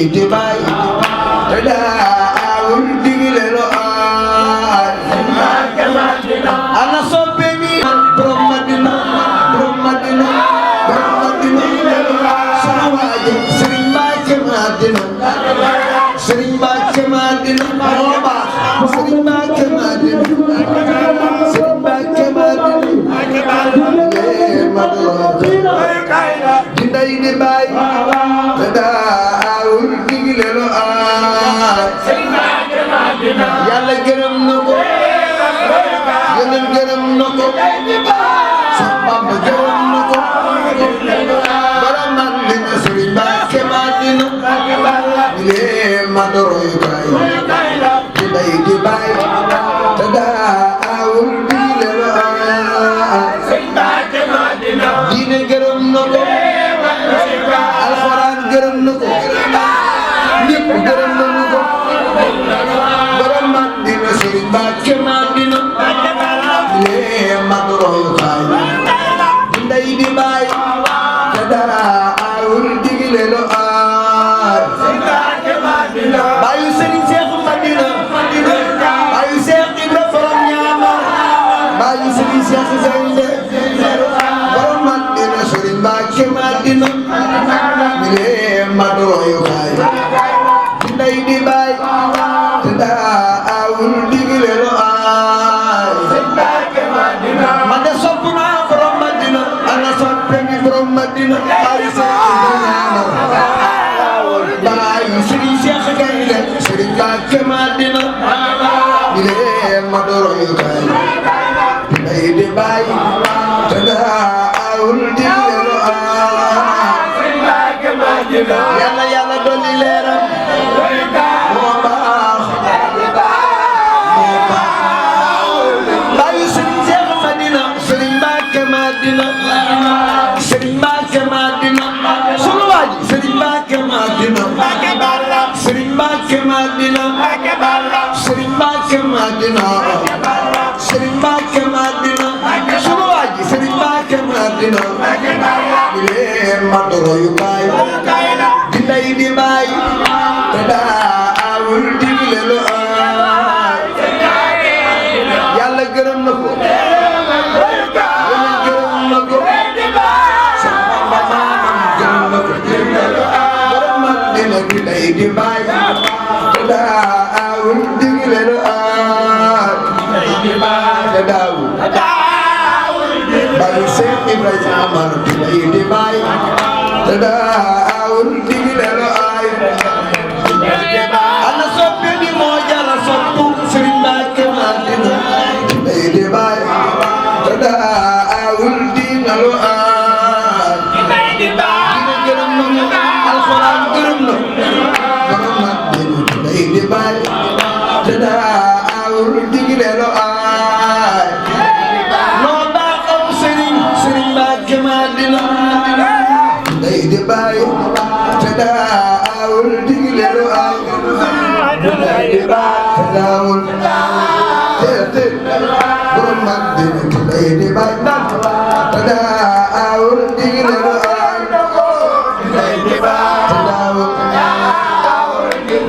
di bay tada awul digle lo ana soppe mi borom Madina sunu waaje Serigne Mbacké Madina Serigne Mbacké Madina moo baax Serigne Mbacké Madina Serigne Mbacké Madina di ndey di bay tada awul digle lo Yàlla gërëm na ko Yonent gërëm na ko sa Bamba gërëm na ko borom Madina Serigne Mbacké Madina le madoro yu kay di ndey di bay tada awul digle lo diine gërëm na ko alxuraan gërëm na ko ñépp gërëm nañu ko borom Madina Serigne Mbacké Madina lee mag royukaay di ndey di baay te dara awul digle lo baayu Serigne Cheikh Madina baayu Cheikh Ibra Faram ñaama baayu Serigne Cheikh Gaynde borom Madina Serigne Mbacké Madina lee mag royukaay di ndey di baay te dara awul digle lo man de sopp naa borom Madina ana soppe mi borom Madina baayu Serigne Cheikh Gaynde Serigne Mbacké Madina lee madoro yu kay di ndey di baay te dara awul digle lo Yàlla dolli leeram moo baax baayu Serigne Cheikh Madina Serigne Mbacké Madina Serigne Mbacké Madina sunu waaji Serigne Mbacké Madina Serigne Mbacké Madina Serigne Mbacké Madina Serigne Mbacké Madina sunu waaji Serigne Mbacké Madina lee madoro yu kaay di ndey di baay te daa awul digle lo Yàlla gërëm na ko Yonent gërëm na ko sa Bamba gërëm na ko borom Madina di ndey di baay te daa awul digle lo te daawul baayu Cheikh Ibrahima Amar di ndey di baay te daa awul digle lo ana soppe bi moo jara soppu Serigne Mbacké Madina di ndey di baay te daa awul digle lo dina gërëm na mu alxuraan gërëm na borom Madina di ndey di baay te daa awul digle lo noo baaxam Serigne Mbacké Madina di ndey di baay te daa awul digle lo te daawul te borom Madina di ndey di baay te daa awul digle lo te daawul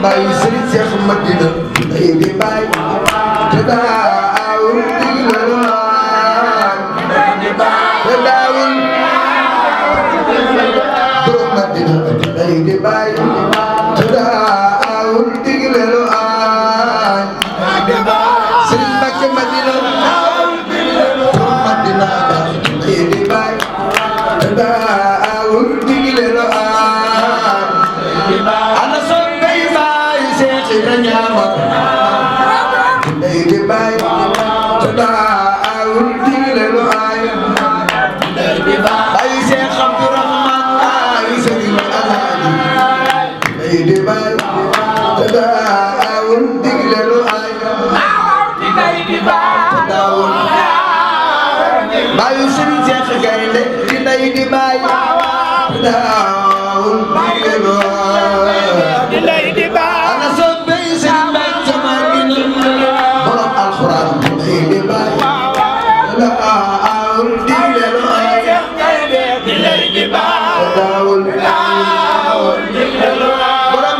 baayu Serigne Cheikh Madina di ndey di baay te daa awul digle lo te daawul borom Madina di ndey di baay te daa awul digle lo Serigne Mbacké Madina borom Madina di ndey di baay te daa awul digle lo ana soppe baay Cheikh Ibra ñaama di ndey di baay te daa awul digle lo baayu Cheikh Abdourahmane baayu Serigne Alhaji di ndey di baay te daa awul digle lo te daawul baayu Serigne Cheikh Gaynde di ndey di baay te daawul digle lo ana soppe Serigne Mbacké Madina borom alxuraan di ndey di baay te daawul digle lo te daawul borom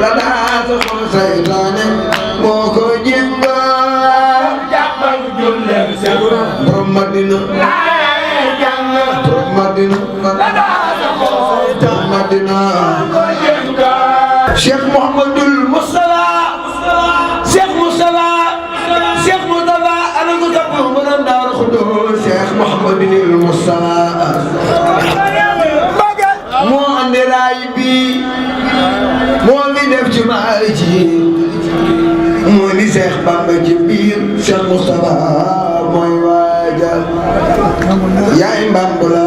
la daa sa xol saytaane moo ko jénga jàppal jullem seru borom Madina borom Madina la daa sa xol saytaane Madina Cheikh Mouhamadoul Moustapha Cheikh Moustapha Cheikh Moustapha ana ko topp borom Daaru Xudoos Cheikh Mouhamadoul Moustapha moo andi raay bi moo ngi def ci maay ci moo ni Cheikh Bamba ci biir Cheikh Moustapha mooy waajal yaay Mbambula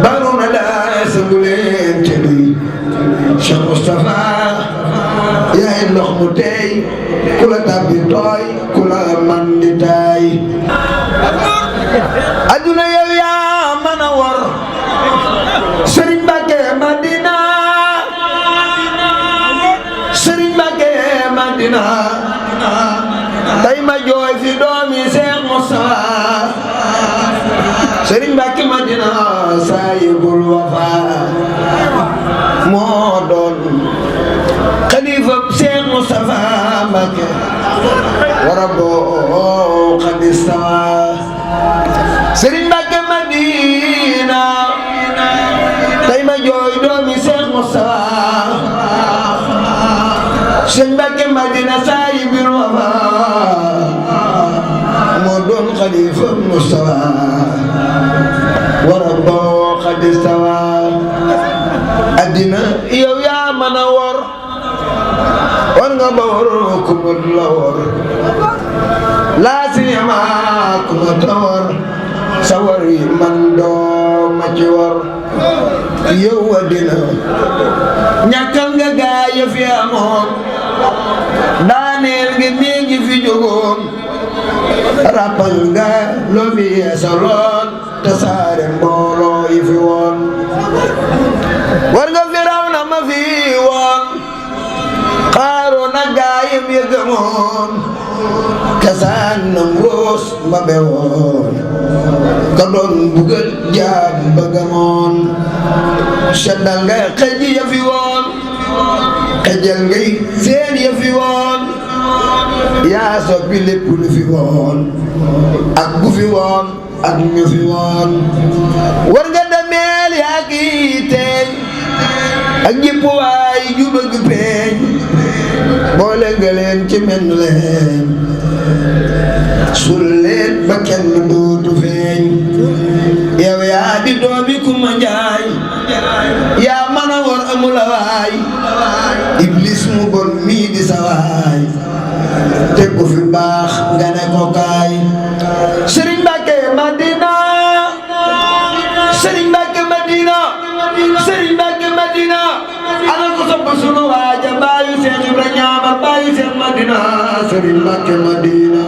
baru na daa sanguleen te duy Cheikh Moustapha yaay ndox mu tey ku la tàbbi tooy ku la man di tay adduna yow yaa mën a wor Serigne Mbacké Madina Serigne Mbacké Madina tay ma jooy fi doomi Cheikh Moustapha Serigne Mbacké Madina saayibul wafa moo doon xalifa Cheikh Moustapha Mbacké wara boo xadista Serigne Mbacké Madina tay ma jooy doomi Cheikh Moustapha Serigne Mbacké Madina saayibul wafa moo doon xalifa Moustapha wara boo xadista addina yow yaa mën a wor war nga ba wor ku mën la wor laa si ma ku ma ta wor sa wor yi man doo ma ci wor yow addina ñàkkal nga gaa ya fi amoon daaneel nga néegi fi jógoon rappal nga loo fi yeesaloon te saare mbooloo yi fi woon war nga Firawna ma fi woon Qaaruuna gaayam ya gëmoon kasaan Namruus ma bewoon ka doon bugal jaam ba gëmoon seddal nga xëj ya fi woon xëjal ngay seen ya fi woon yaa soppi lépp lu fi woon ak gu fi woon ak ñu fi woon war nga demeel yaa kii teeñ ak ñëpp waay ju bëgg peeñ boole nga leen ci menn leen sul leen ba kenn dootu feeñ yow yaa di doomi Kuma Njaay yaa mën a war amula waay iblis mu bon mii di sa waay te ku fi baax nga ne ko kaay Serigne Mbacké Madina Serigne Mbacké Madina Serigne Mbacké Madina ana ko sopp sunu waaja baayu Cheikh Ibra Ñaama baayu Cheikh Madina Serigne Mbacké Madina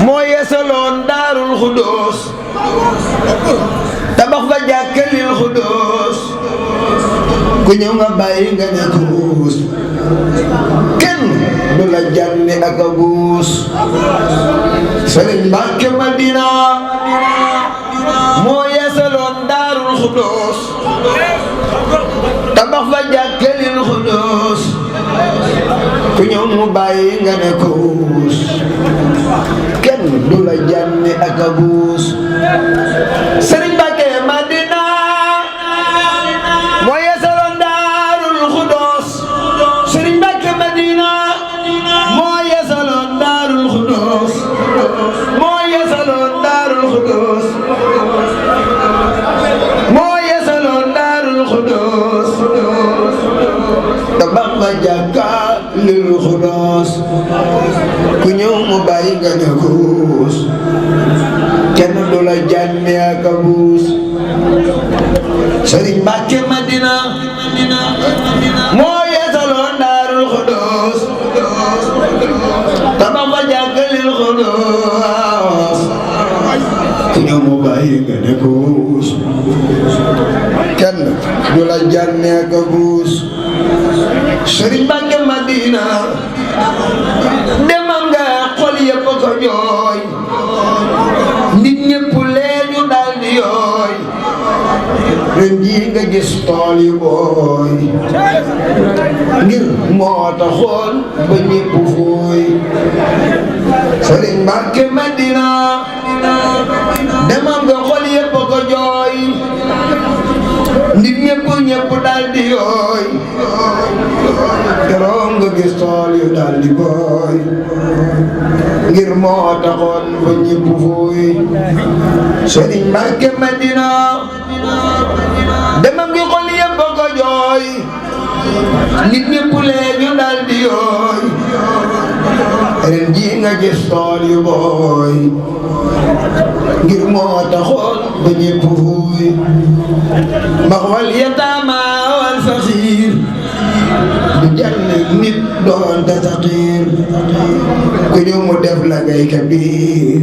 moo yeesaloon Daarul Xudoos tabax fa jàkkalil Xudoos ku ñëw nga bàyyi nga ne kuus kenn du la jànni ak a buus Serigne Mbacké Madina moo yeesaloon Daarul Xudoos tabax fa jàkkalil Xudoos ku ñëw mu bàyyi nga ne kuus kenn du la jànni ak a buus Serigne Mbacké Madina moo yeesaloon Daarul Xudoos Serigne Mbacké Madina moo yeesaloon Daarul Xudoos moo yeesaloon Daarul Xudoos moo yeesaloon Daarul Xudoos tabax fa jàkkalil Xudoos ku ñëw mu bàyyi nga ne kuus kenn du la jànni ak a buus Serigne Mbacké Madina moo yeesaloon Daarul Xudoos tabax fa jàkkalil Xudoos ku ñëw mu bàyyi nga ne kuus kenn du la jànni ak a buus Serigne Mbacké Madina demam nga xol yëpp ko jooy nit ñëpp lee ñu dal di yooy ren jii nga gis tool yu booy ngir moo taxoon ba ñépp fooy Sëriñ Mbàkke Madina demam nga xol yépp ko jooy nit ñépp daal di yooy keroog nga gis tool yu daal di booy ngir moo taxoon ba ñépp fooy Sëriñ Mbàkke Madina demam ngi xol yépp ko jooy nit ñépp ñu daal di yooy ren ji nga gis tool yu booy ngir moo taxoon ba ñépp fuuy max wal yataama wal faqiir du jàll nit doon ta saqiir ku ñu mu def la ngay kabiir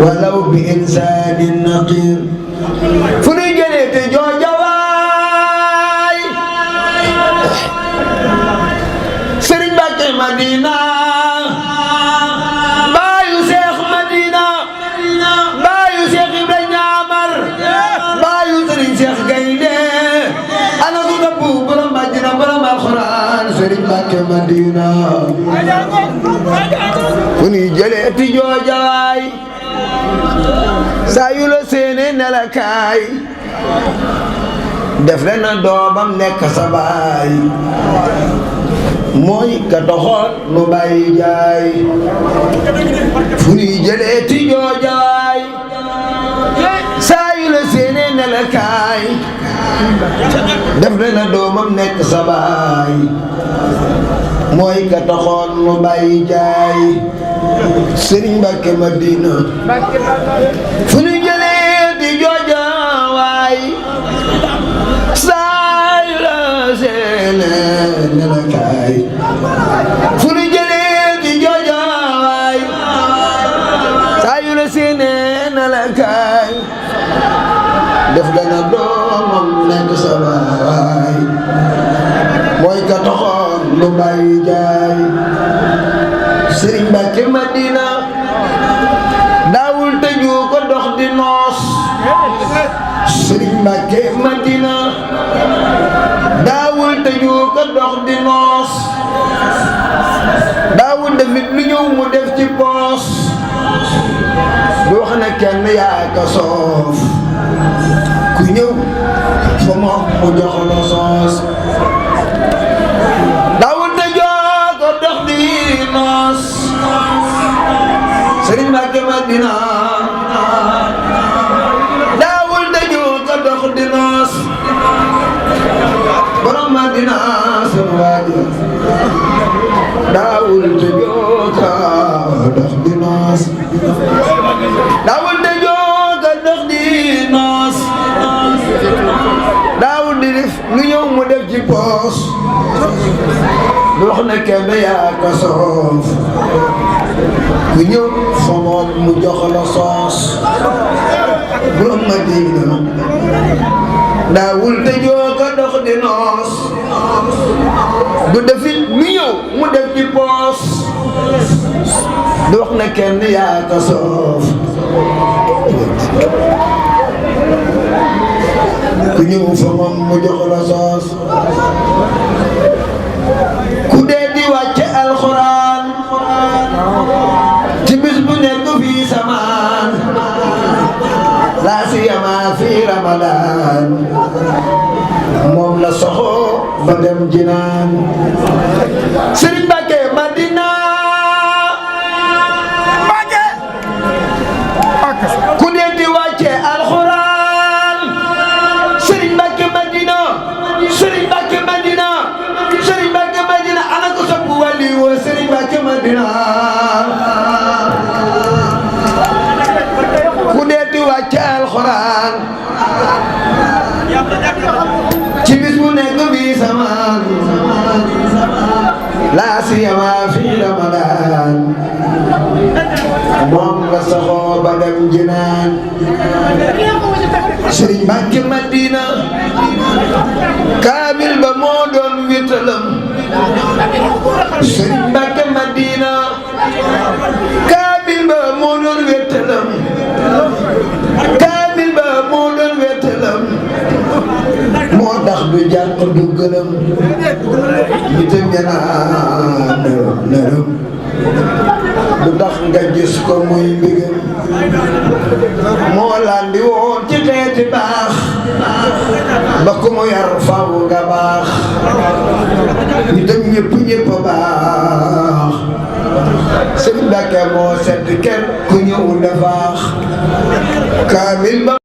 walaw bi insaanin naqiir fu ñuy jëlee te jooja waay Sëriñ Mbàkke Madina baayu Seex Madina baayu Seex Ibra Ñaamar baayu Sëriñ Seex Gaynde ana ku nga bu borom Madina borom Alxuraan Sëriñ Mbàkke Madina fu ñuy jëlee te jooja waay saa yu la seene ne la kaay def leen na doomam nekk sa baay mooy ka doxoon nu bàyyi jaay fu ñuy jëlee ti joojaay saa yu la seene ne la kaay def leen na doomam nekk sa baay mooy ka doxoon nu bàyyi jaay Sëriñ Mbàkke Madina fu ñu jëlee di joojawaay saa yu la seene ne la kaay fu ñu jëlee di joojawaay saa yu la seene ne la kaay def dana doomam nekk sa baay mooy ka taxoon lu bàyyi jaay Sëriñ Mbàkke Madina daawul tëju ko dox di noos Sëriñ Mbàkke Madina daawul tëju ko dox di noos daawul defit lu ñëw mu def ci poos du wax na kenn yaa ka soof ku ñëw fa moom mu jox la soos daawul tëju ko dox di noos Sëriñ Mbàkke Madina daawul tëju ko dox di noos borom Madina sunu waaja daawul tëju ko dox di noos daawul tëju ko dox di noos daawul di def lu ñëw mu def ci poos du wax na kenn yaa ko soof ku ñëw fa moom mu jox la soos borom Madina daawul tëjoo ko dox di noos du defit lu ñëw mu def ci poos du wax na kenn yaa ko soof ku ñëw fa moom mu jox la soos ku dee di wàcce alxuraan ci bis bu nekk fii samaan laa siyama fii Ramadan moom la soxo ba dem jinaan Sëriñ Mbàkke Madina ku dee di wàcce alxuraan Sëriñ Mbàkke Madina Sëriñ Mbàkke Madina Sëriñ Mbàkke Madina ana ko sopp wali wo Sëriñ Mbàkke Madina ku dee di wàcce alxuraan ci bis bu nekk bi samaan laa siyama fi Ramadan moom la saxoo ba dem jinaan Sëriñ Mbàkke Madina kaamil ba moo doon wétalam Sëriñ Mbàkke Madina kaamil ba moo doon wétalam kaamil ba moo doon wétalam du jàq du gëlëm nitam ña naan nërëm du tax nga gis ko muy mbigam moo laan di woon ci xeeti baax ba ku mu yar faw nga baax nitam ñëpp baax sëñ Mbàkke moo sedd kenn ku ñëw dafaax kaamil ba